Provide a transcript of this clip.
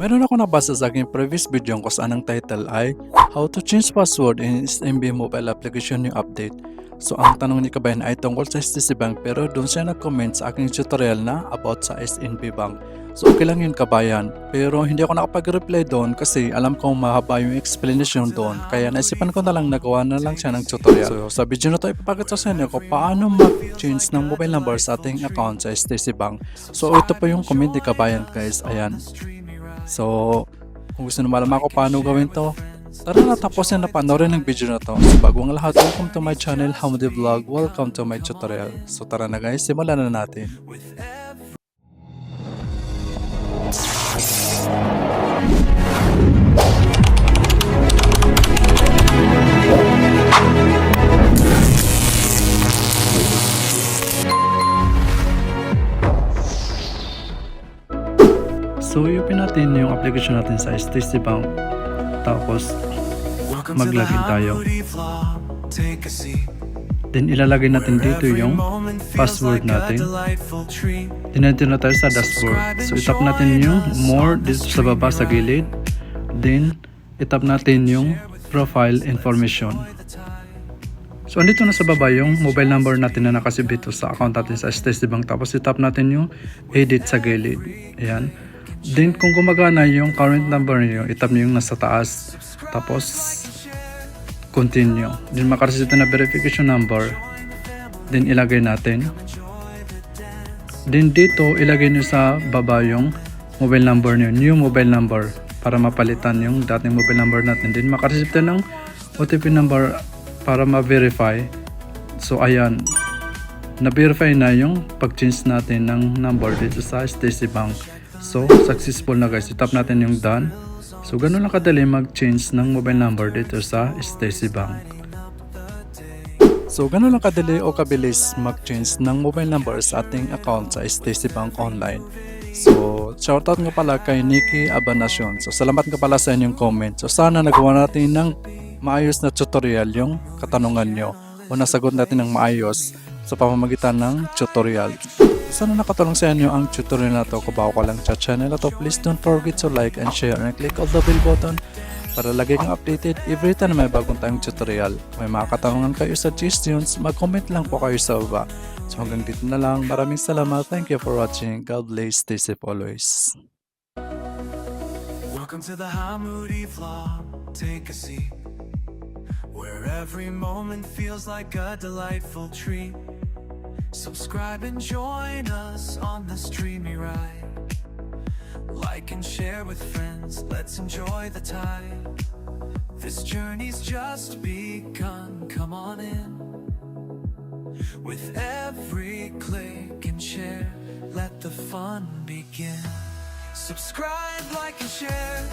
Meron ako nabasa sa aking previous video kung saan ang title ay How to Change Password in SMB Mobile Application New Update. So ang tanong ni Kabayan ay tungkol sa STC Bank, pero doon siya nag-comment sa aking tutorial na about sa SNB Bank. So okay lang yun, Kabayan, pero hindi ako nakapag-reply doon kasi alam kong mahaba yung explanation doon, kaya naisipan ko na lang nagawa na lang siya ng tutorial. So sa video na to ipapakita sa inyo ko paano mag-change ng mobile number sa ating account sa STC Bank. So ito po yung comment ni Kabayan, guys, ayan. So, kung gusto nyo malaman ko paano gawin to, tara na, tapusin na panoorin ng video na to. So, bago ang lahat, welcome to my channel, Hamdi Vlog. Welcome to my tutorial. So, tara na guys, simulan na natin. So, i-open natin yung application natin sa STC Bank. Tapos, mag-login tayo. Then, ilalagay natin dito yung password natin. Then, nandito na tayo sa dashboard. So, itap natin yung more dito sa baba sa gilid. Then, itap natin yung profile information. So, andito na sa baba yung mobile number natin na nakasave dito sa account natin sa STC Bank. Tapos, itap natin yung edit sa gilid. Ayan. Then, kung gumagana yung current number niyo, itap niyo yung nasa taas. Tapos, continue. Then, makareceive na verification number. Then, ilagay natin. Then, dito, ilagay niyo sa baba yung mobile number niyo, new mobile number, para mapalitan yung dating mobile number natin. Then, makareceive ng OTP number para ma-verify. So, ayan. Na-verify na yung pag-change natin ng number dito sa STC Bank. So, successful na guys. Itap natin yung done. So, ganun lang kadali mag-change ng mobile number dito sa STC Bank. So, ganun lang kadali o kabilis mag-change ng mobile number sa ating account sa STC Bank online. So, shoutout nga pala kay Nikki Abanacion. So, salamat nga pala sa inyong comment. So, sana nagawa natin ng maayos na tutorial yung katanungan nyo o nasagot natin ng maayos sa pamamagitan ng tutorial. Sana nakatulong sa inyo ang tutorial na to. Kung bago ka lang sa channel na to, please don't forget to like and share and click on the bell button para lagi kang updated every time may bagong tayong tutorial. May mga katanungan kayo, suggestions, mag-comment lang po kayo sa baba. So hanggang dito na lang. Maraming salamat. Thank you for watching. God bless. Stay safe always. Welcome to the Hamudi vlog. Take a seat, where every moment feels like a delightful treat. Subscribe and join us on this dreamy ride. Like and share with friends, let's enjoy the tide. This journey's just begun, come on in. With every click and share, let the fun begin. Subscribe, like and share.